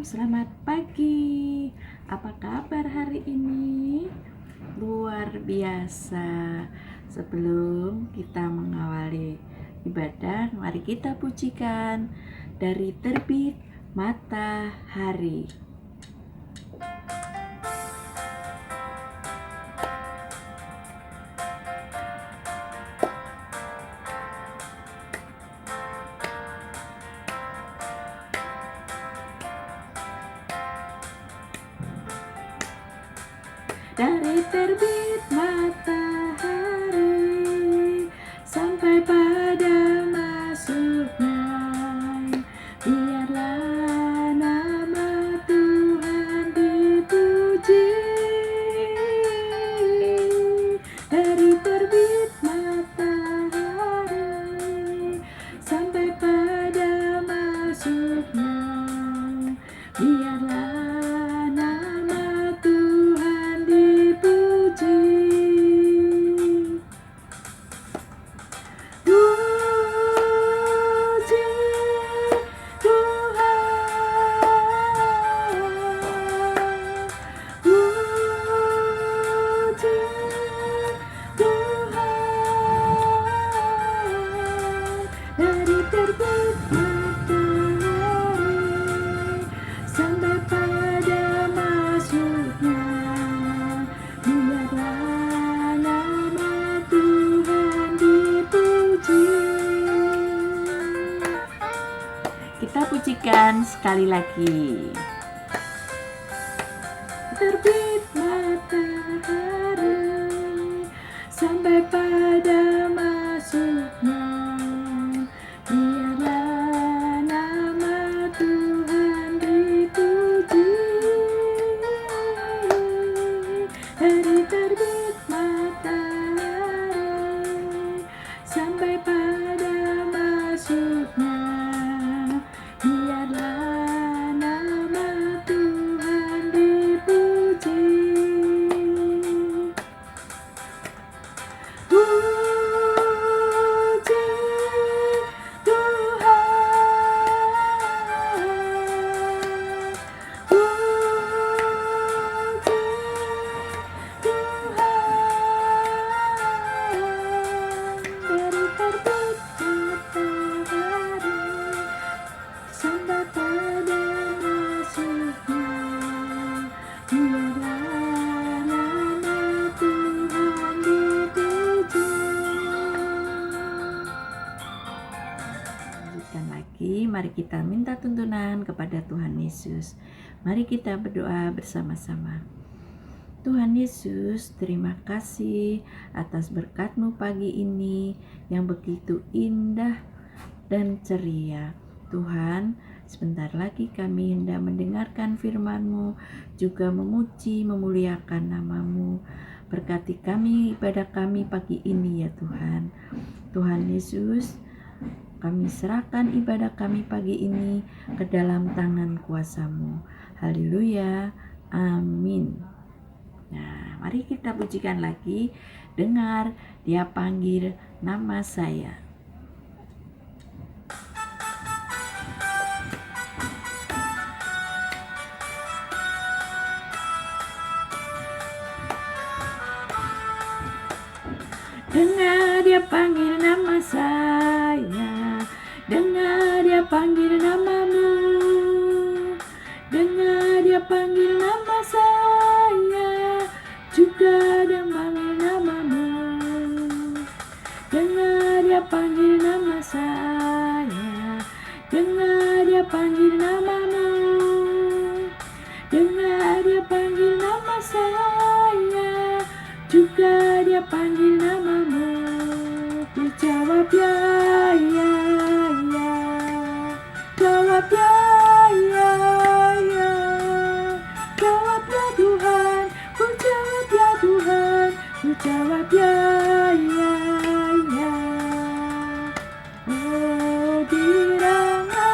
selamat pagi. Apa kabar hari ini? Luar biasa. Sebelum kita mengawali ibadah, mari kita pujikan dari terbit matahari. Dari terbit matahari sampai pada masuknya, biarlah nama Tuhan dipuji. Dari terbit matahari sampai pada masuknya, biarlah dari terbit matahari sampai pada masuknya, biarlah nama Tuhan dipuji. Kita pujikan sekali lagi. Terbit matahari sampai pada masuknya, biarlah nama Tuhan dipuji. Dari terbit matahari sampai pada masuknya, biarlah nama Tuhan dipuji. Mari kita minta tuntunan kepada Tuhan Yesus. Mari kita berdoa bersama-sama. Tuhan Yesus, terima kasih atas berkat-Mu pagi ini yang begitu indah dan ceria. Tuhan, sebentar lagi kami hendak mendengarkan firman-Mu, juga memuji, memuliakan nama-Mu. Berkati kami, ibadah kami pagi ini ya Tuhan. Tuhan Yesus, kami serahkan ibadah kami pagi ini ke dalam tangan kuasa-Mu. Haleluya, amin. Nah, mari kita pujikan lagi. Dengar, Dia panggil nama saya. Dengar, Dia panggil nama saya. Dengar, Dia panggil namamu. Dengar, Dia panggil nama saya, juga Dia panggil namamu. Dengar, Dia panggil nama saya. Dengar, Dia panggil namamu. Dengar, Dia panggil nama saya, juga Dia panggil namamu. Ku jawab ya, ya, ya. Jawab ya, ya, ya. Jawab ya Tuhan. Ku jawab ya Tuhan. Ku jawab ya, ya, ya. Oh kiranya,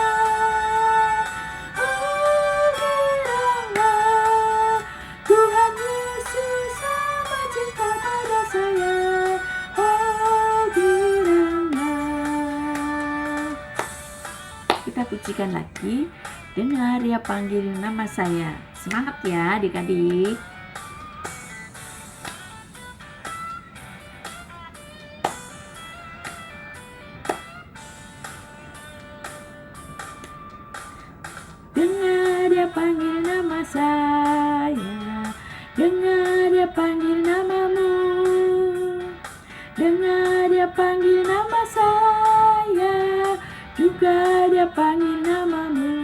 oh kiranya Tuhan Yesus sama cinta pada saya. Oh kiranya. Kita pujikan lagi. Dengar dia panggil nama saya. Semangat ya adik-adik. Dengar dia panggil nama saya. Dengar dia panggil namamu. Dengar dia panggil nama saya. Juga dia panggil namamu.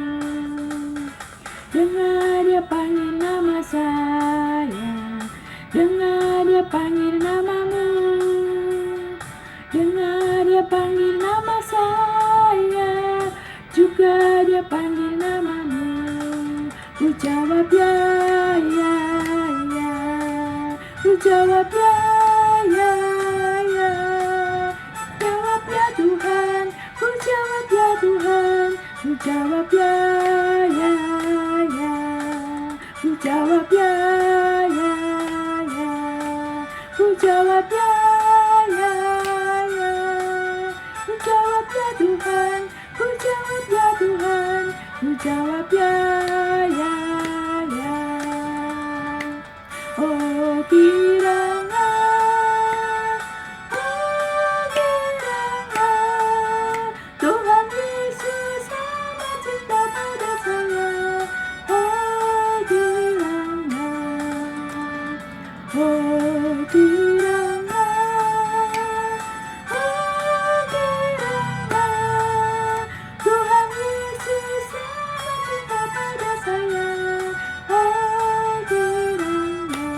Dengar dia panggil nama saya. Dengar dia panggil namamu. Dengar dia panggil nama saya. Juga dia panggil namamu. Ku jawab ya, ya, ya. Ku jawab ya, ya, ya. Jawab ya Tuhan. Ku jawab ya Tuhan. Ku jawab ya, ya, ya. Ku jawab ya, ya, ya. Ku jawab ya, ya, ya. Ku jawab ya Tuhan. Ku jawab ya Tuhan. Ku jawab ya, ya, ya. Oh kiranya, oh kiranya Tuhan Yesus sama cinta pada saya. Oh kiranya, oh kiranya, oh kiranya Tuhan Yesus sama cinta pada saya. Oh kiranya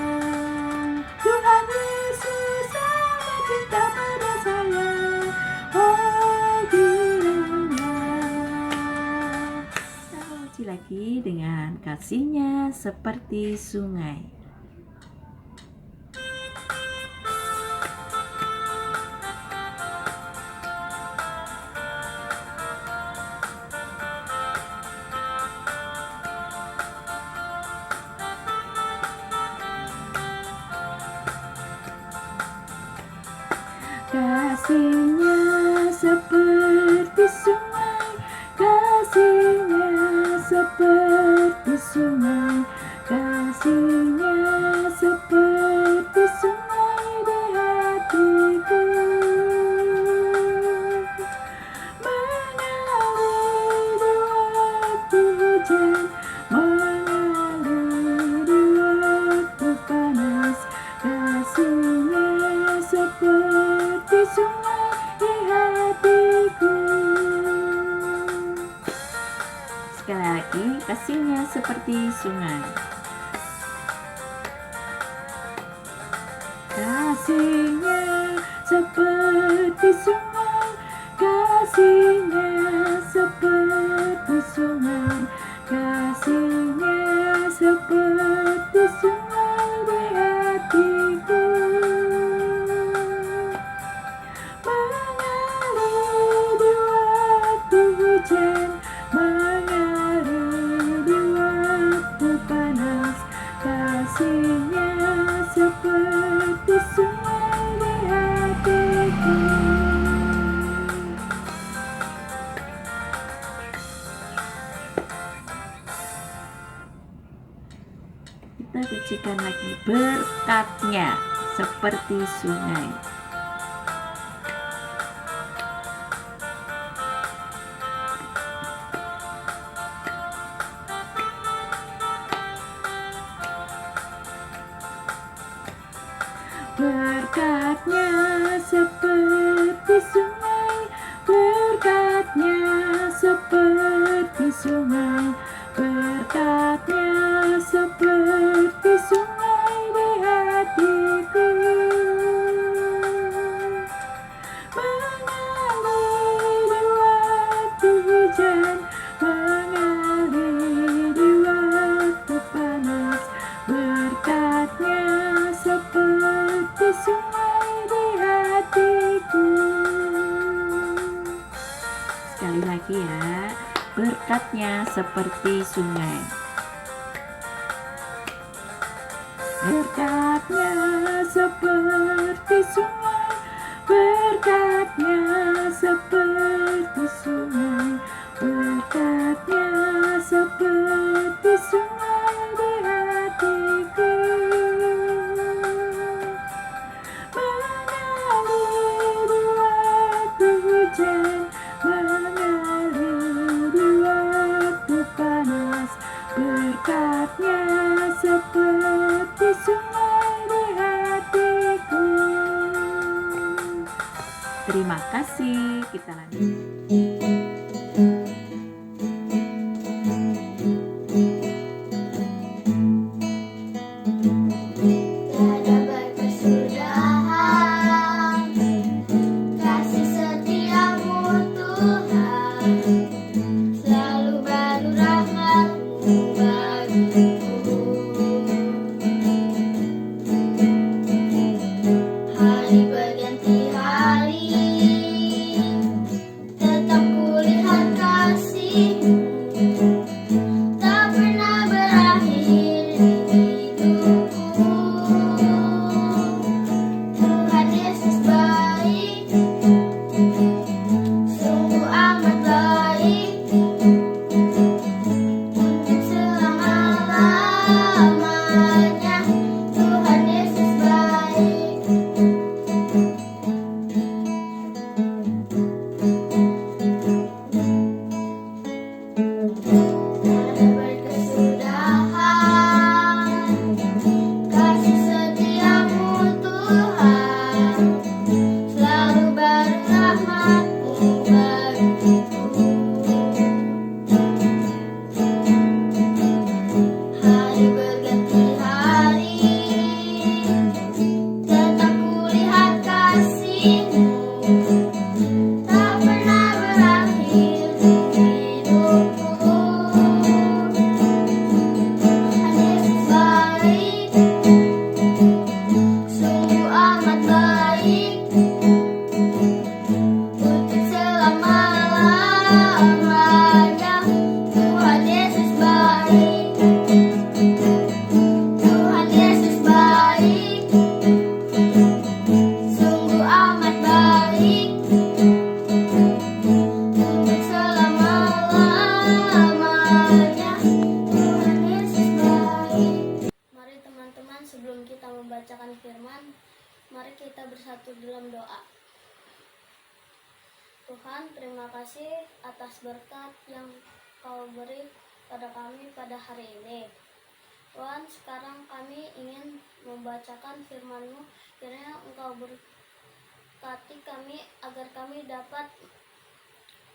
Tuhan Yesus sama cinta pada saya. Oh kiranya. Kita uji lagi dengan kasihnya seperti sungai. Kasihnya seperti sungai, kasihnya seperti sungai, kasihnya seperti sungai di hatiku. Mengalir di waktu hujan, mengalir di waktu panas, kasihnya seperti sungai di hatiku. Sekali lagi, kasihnya seperti sungai. Kasihnya seperti sungai, kasihnya seperti sungai, kasihnya seperti sungai di hatiku. Mengalir di waktu hujan, mengalir di waktu panas, kasihnya seperti sungai di hatiku. Kita kecikan lagi, berkatnya seperti sungai. Berkatnya seperti sungai, berkatnya seperti sungai, berkatnya seperti sungai di hatiku. Mengalir di waktu hujan, mengalir di waktu panas, berkatnya seperti sungai di hatiku. Sekali lagi ya, berkatnya seperti sungai. Berkatnya seperti sungai, berkatnya seperti sungai, berkatnya seperti Terima kasih. Kita lanjut. Sebelum kita membacakan firman, mari kita bersatu dalam doa. Tuhan, terima kasih atas berkat yang Kau beri pada kami pada hari ini. Tuhan, sekarang kami ingin membacakan firman-Mu. Kiranya Engkau berkati kami agar kami dapat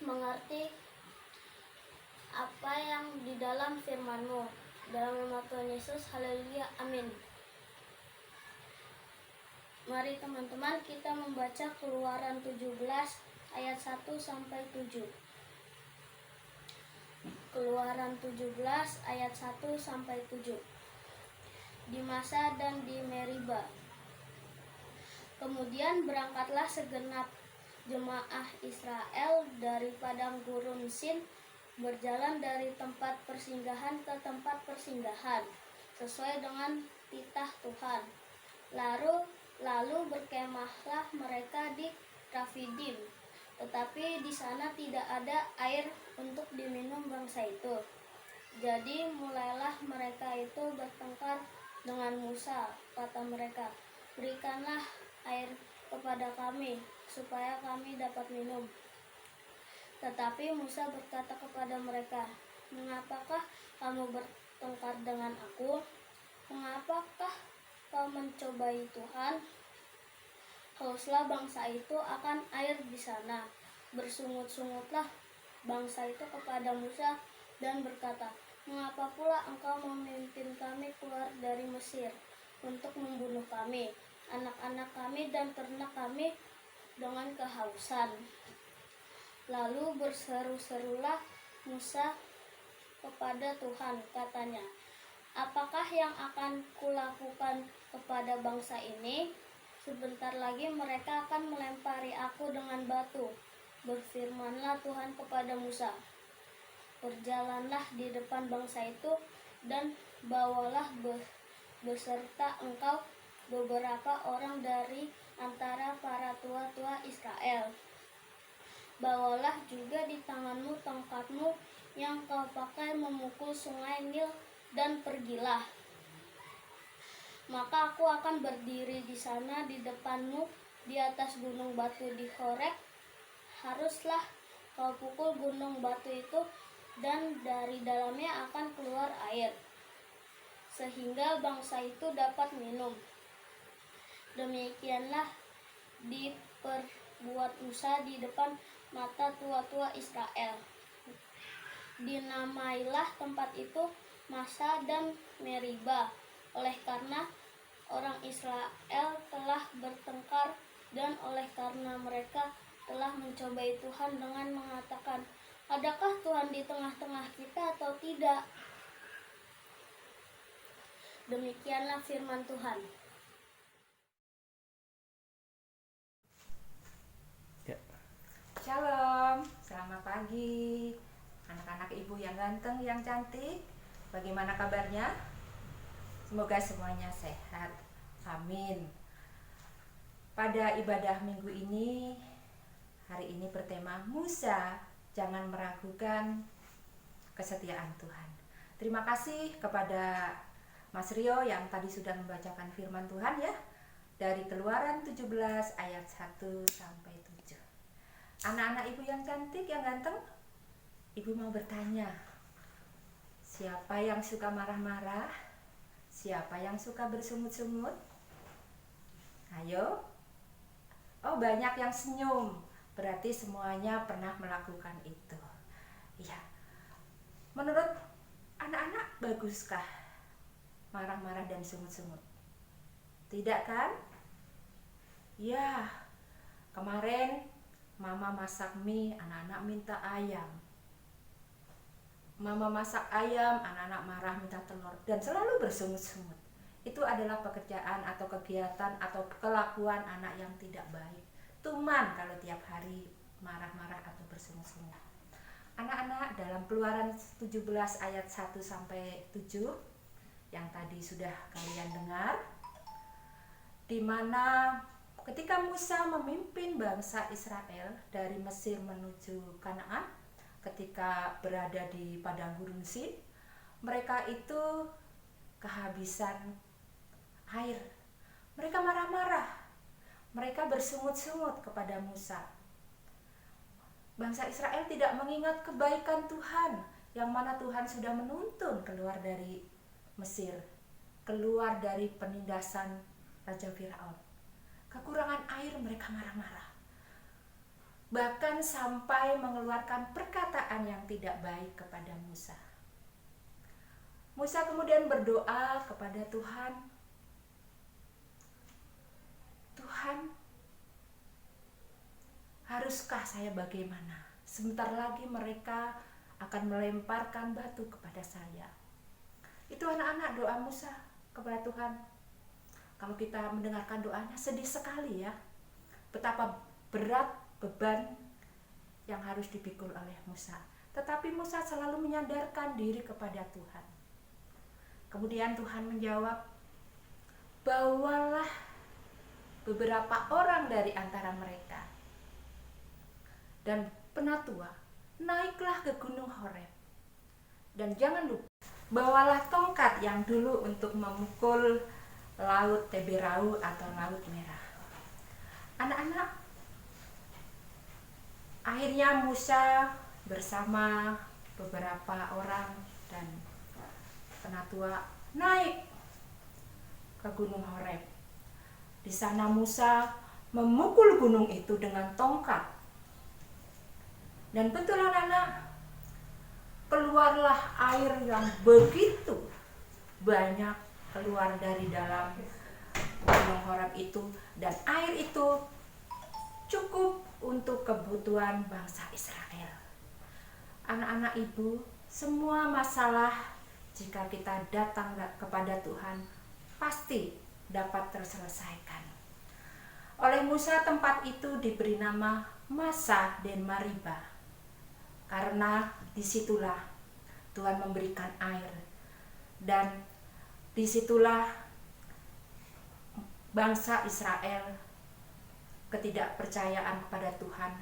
mengerti apa yang di dalam firman-Mu. Dalam nama Tuhan Yesus, haleluya, amin. Mari teman-teman kita membaca Keluaran 17 ayat 1 sampai 7. Keluaran 17 ayat 1 sampai 7. Di Masa dan di Meriba. Kemudian berangkatlah segenap jemaah Israel dari padang gurun Sin, berjalan dari tempat persinggahan ke tempat persinggahan sesuai dengan titah Tuhan. Lalu berkemahlah mereka di Rafidim, tetapi di sana tidak ada air untuk diminum bangsa itu. Jadi mulailah mereka itu bertengkar dengan Musa. Kata mereka, "Berikanlah air kepada kami, supaya kami dapat minum." Tetapi Musa berkata kepada mereka, "Mengapakah kamu bertengkar dengan aku? Mengapakah kau mencobai Tuhan?" Hauslah bangsa itu akan air di sana. Bersungut-sungutlah bangsa itu kepada Musa dan berkata, "Mengapa pula engkau memimpin kami keluar dari Mesir untuk membunuh kami, anak-anak kami dan ternak kami dengan kehausan?" Lalu berseru-serulah Musa kepada Tuhan, katanya, "Apakah yang akan kulakukan kepada bangsa ini? Sebentar lagi mereka akan melempari aku dengan batu." Berfirmanlah Tuhan kepada Musa, "Berjalanlah di depan bangsa itu dan bawalah beserta engkau beberapa orang dari antara para tua-tua Israel. Bawalah juga di tanganmu tongkatmu yang kau pakai memukul sungai Nil dan pergilah. Maka aku akan berdiri di sana di depanmu di atas gunung batu di Horeb. Haruslah kau pukul gunung batu itu dan dari dalamnya akan keluar air, sehingga bangsa itu dapat minum." Demikianlah buat Musa di depan mata tua-tua Israel. Dinamailah tempat itu Masa dan Meriba, oleh karena orang Israel telah bertengkar dan oleh karena mereka telah mencobai Tuhan dengan mengatakan, adakah Tuhan di tengah-tengah kita atau tidak? Demikianlah firman Tuhan. Shalom, selamat pagi anak-anak ibu yang ganteng, yang cantik. Bagaimana kabarnya? Semoga semuanya sehat, amin. Pada ibadah minggu ini, hari ini bertema Musa, jangan meragukan kesetiaan Tuhan. Terima kasih kepada Mas Rio yang tadi sudah membacakan firman Tuhan ya, dari Keluaran 17 ayat 1 sampai 7. Anak-anak ibu yang cantik, yang ganteng, ibu mau bertanya, siapa yang suka marah-marah? Siapa yang suka bersungut-sungut? Ayo. Oh, banyak yang senyum, berarti semuanya pernah melakukan itu. Iya. Menurut anak-anak, baguskah marah-marah dan sungut-sungut? Tidak kan? Ya, kemarin Mama masak mie, anak-anak minta ayam. Mama masak ayam, anak-anak marah minta telur, dan selalu bersungut-sungut. Itu adalah pekerjaan atau kegiatan atau kelakuan anak yang tidak baik. Tuman kalau tiap hari marah-marah atau bersungut-sungut. Anak-anak, dalam Keluaran 17 ayat 1 sampai 7 yang tadi sudah kalian dengar, di mana ketika Musa memimpin bangsa Israel dari Mesir menuju Kanaan, ketika berada di padang gurun Sin, mereka itu kehabisan air. Mereka marah-marah, mereka bersungut-sungut kepada Musa. Bangsa Israel tidak mengingat kebaikan Tuhan, yang mana Tuhan sudah menuntun keluar dari Mesir, keluar dari penindasan Raja Firaun. Kekurangan air, mereka marah-marah. Bahkan sampai mengeluarkan perkataan yang tidak baik kepada Musa. Musa kemudian berdoa kepada Tuhan. Tuhan, haruskah saya bagaimana? Sebentar lagi mereka akan melemparkan batu kepada saya. Itu anak-anak doa Musa kepada Tuhan. Kalau kita mendengarkan doanya, sedih sekali ya. Betapa berat beban yang harus dipikul oleh Musa. Tetapi Musa selalu menyandarkan diri kepada Tuhan. Kemudian Tuhan menjawab, bawalah beberapa orang dari antara mereka dan penatua, naiklah ke gunung Horeb. Dan jangan lupa, bawalah tongkat yang dulu untuk memukul laut Teberau atau laut merah. Anak-anak, akhirnya Musa bersama beberapa orang dan penatua naik ke gunung Horeb. Di sana Musa memukul gunung itu dengan tongkat. Dan betul anak-anak, keluarlah air yang begitu banyak keluar dari dalam gunung Horeb itu, dan air itu cukup untuk kebutuhan bangsa Israel. Anak-anak ibu, semua masalah jika kita datang kepada Tuhan pasti dapat terselesaikan. Oleh Musa tempat itu diberi nama Masa dan Mariba, karena disitulah Tuhan memberikan air, dan disitulah bangsa Israel ketidakpercayaan kepada Tuhan.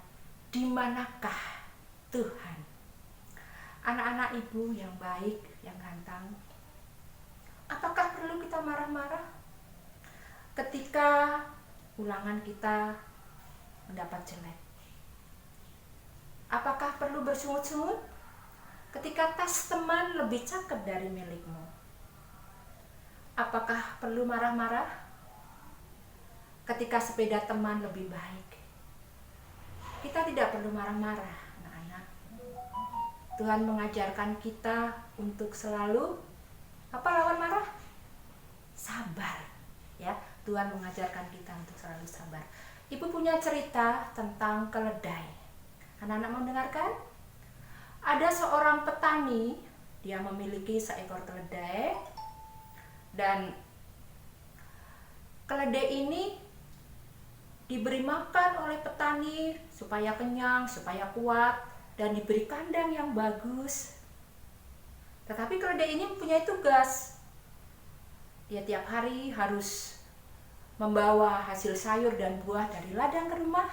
Di manakah Tuhan? Anak-anak ibu yang baik, yang ganteng, apakah perlu kita marah-marah ketika ulangan kita mendapat jelek? Apakah perlu bersungut-sungut ketika tas teman lebih cakep dari milikmu? Apakah perlu marah-marah ketika sepeda teman lebih baik? Kita tidak perlu marah-marah, anak-anak. Tuhan mengajarkan kita untuk selalu apa lawan marah? Sabar. Ya, Tuhan mengajarkan kita untuk selalu sabar. Ibu punya cerita tentang keledai. Anak-anak mau dengarkan? Ada seorang petani, dia memiliki seekor keledai, dan keledai ini diberi makan oleh petani supaya kenyang, supaya kuat, dan diberi kandang yang bagus. Tetapi keledai ini mempunyai tugas. Dia tiap hari harus membawa hasil sayur dan buah dari ladang ke rumah,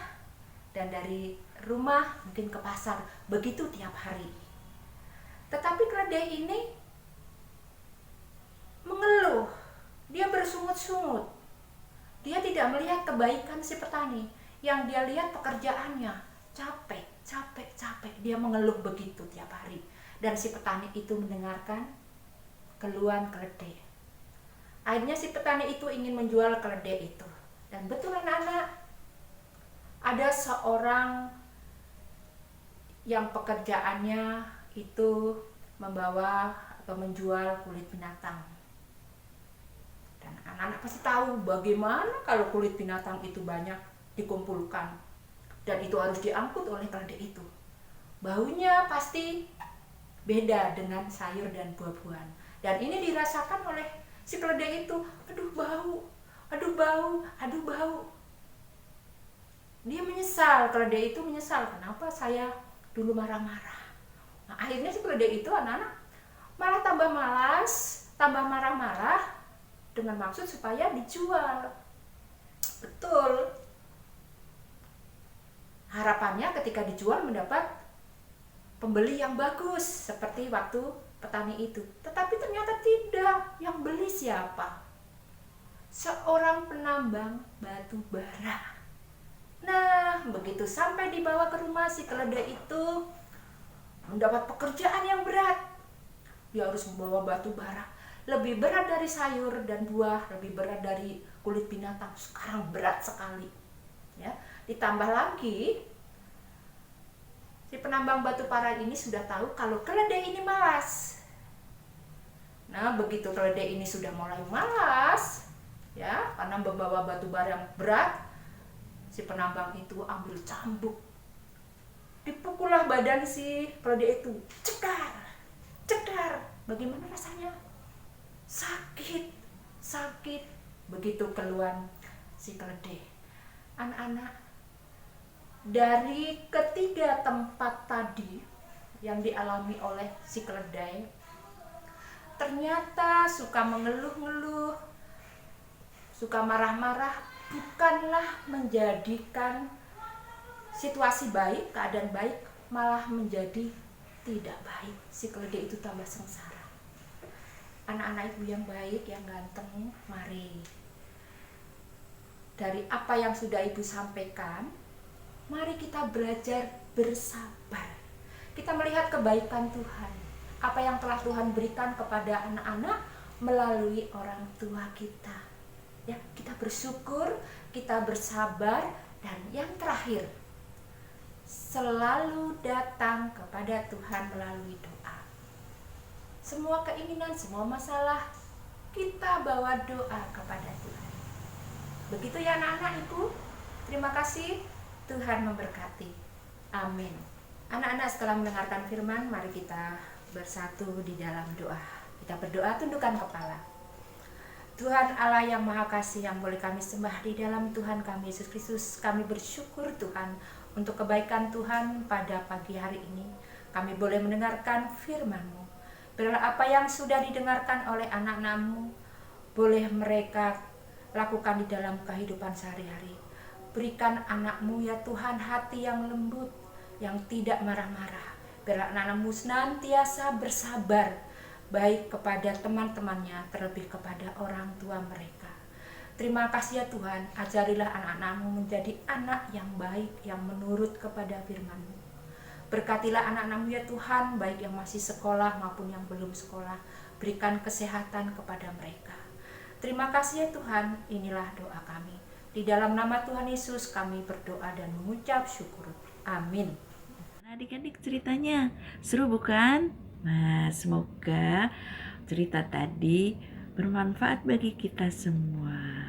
dan dari rumah mungkin ke pasar, begitu tiap hari. Tetapi keledai ini mengeluh, dia bersungut-sungut. Dia tidak melihat kebaikan si petani, yang dia lihat pekerjaannya capek. Dia mengeluh begitu tiap hari. Dan si petani itu mendengarkan keluhan keledai. Akhirnya si petani itu ingin menjual keledai itu. Dan betul anak-anak, ada seorang yang pekerjaannya itu membawa atau menjual kulit binatang. Dan anak-anak pasti tahu bagaimana kalau kulit binatang itu banyak dikumpulkan. Dan itu harus diangkut oleh keledai itu. Baunya pasti beda dengan sayur dan buah-buahan. Dan ini dirasakan oleh si keledai itu. Aduh bau. Dia menyesal, keledai itu menyesal. Kenapa saya dulu marah-marah? Nah, akhirnya si keledai itu anak-anak malah tambah malas, tambah marah-marah dengan maksud supaya dijual. Betul. Harapannya ketika dijual mendapat pembeli yang bagus seperti waktu petani itu. Tetapi ternyata tidak. Yang beli siapa? Seorang penambang batu bara. Nah, begitu sampai dibawa ke rumah, si keledai itu mendapat pekerjaan yang berat. Dia harus membawa batu bara. Lebih berat dari sayur dan buah, lebih berat dari kulit binatang. Sekarang berat sekali. Ya, ditambah lagi si penambang batu bara ini sudah tahu kalau keledai ini malas. Nah, begitu keledai ini sudah mulai malas, ya, karena membawa batu bara yang berat, si penambang itu ambil cambuk, dipukullah badan si keledai itu, cekar. Bagaimana rasanya? Sakit. Begitu keluhan si keledai. Anak-anak, dari ketiga tempat tadi yang dialami oleh si keledai, ternyata suka mengeluh-ngeluh, suka marah-marah, bukanlah menjadikan situasi baik, keadaan baik, malah menjadi tidak baik. Si keledai itu tambah sengsara. Anak-anak ibu yang baik, yang ganteng, mari. Dari apa yang sudah ibu sampaikan, mari kita belajar bersabar. Kita melihat kebaikan Tuhan, apa yang telah Tuhan berikan kepada anak-anak melalui orang tua kita. Ya, kita bersyukur, kita bersabar, dan yang terakhir, selalu datang kepada Tuhan melalui doa. Semua keinginan, semua masalah, kita bawa doa kepada Tuhan. Begitu ya anak-anak ibu. Terima kasih. Tuhan memberkati. Amin. Anak-anak, setelah mendengarkan firman, mari kita bersatu di dalam doa. Kita berdoa, tundukkan kepala. Tuhan Allah yang Maha Kasih, yang boleh kami sembah di dalam Tuhan kami Yesus Kristus, kami bersyukur Tuhan untuk kebaikan Tuhan pada pagi hari ini. Kami boleh mendengarkan firman-Mu. Biarlah apa yang sudah didengarkan oleh anak-anak-Mu boleh mereka lakukan di dalam kehidupan sehari-hari. Berikan anak-Mu ya Tuhan hati yang lembut, yang tidak marah-marah. Biarlah anak-anak-Mu senantiasa bersabar, baik kepada teman-temannya, terlebih kepada orang tua mereka. Terima kasih ya Tuhan, ajarilah anak-anak-Mu menjadi anak yang baik, yang menurut kepada firman-Mu. Berkatilah anak-anak-Mu ya Tuhan, baik yang masih sekolah maupun yang belum sekolah. Berikan kesehatan kepada mereka. Terima kasih ya Tuhan, inilah doa kami. Di dalam nama Tuhan Yesus kami berdoa dan mengucap syukur. Amin. Nah, adik-adik ceritanya seru bukan? Nah, semoga cerita tadi bermanfaat bagi kita semua.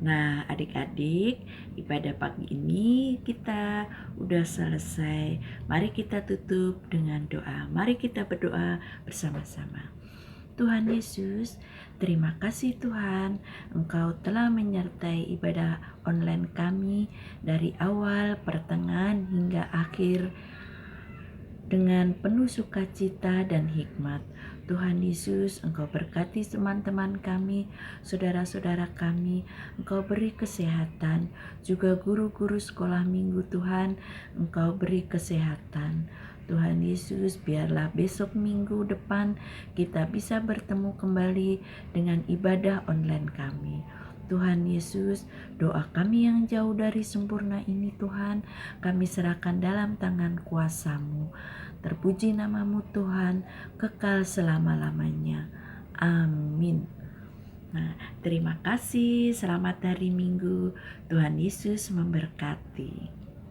Nah, adik-adik, ibadah pagi ini kita udah selesai. Mari kita tutup dengan doa. Mari kita berdoa bersama-sama. Tuhan Yesus, terima kasih Tuhan, Engkau telah menyertai ibadah online kami dari awal, pertengahan, hingga akhir dengan penuh sukacita dan hikmat. Tuhan Yesus, Engkau berkati teman-teman kami, saudara-saudara kami, Engkau beri kesehatan, juga guru-guru sekolah minggu Tuhan, Engkau beri kesehatan. Tuhan Yesus, biarlah besok minggu depan kita bisa bertemu kembali dengan ibadah online kami. Tuhan Yesus, doa kami yang jauh dari sempurna ini Tuhan, kami serahkan dalam tangan kuasa-Mu. Terpuji namamu Tuhan, kekal selama-lamanya. Amin. Nah, terima kasih. Selamat hari Minggu. Tuhan Yesus memberkati.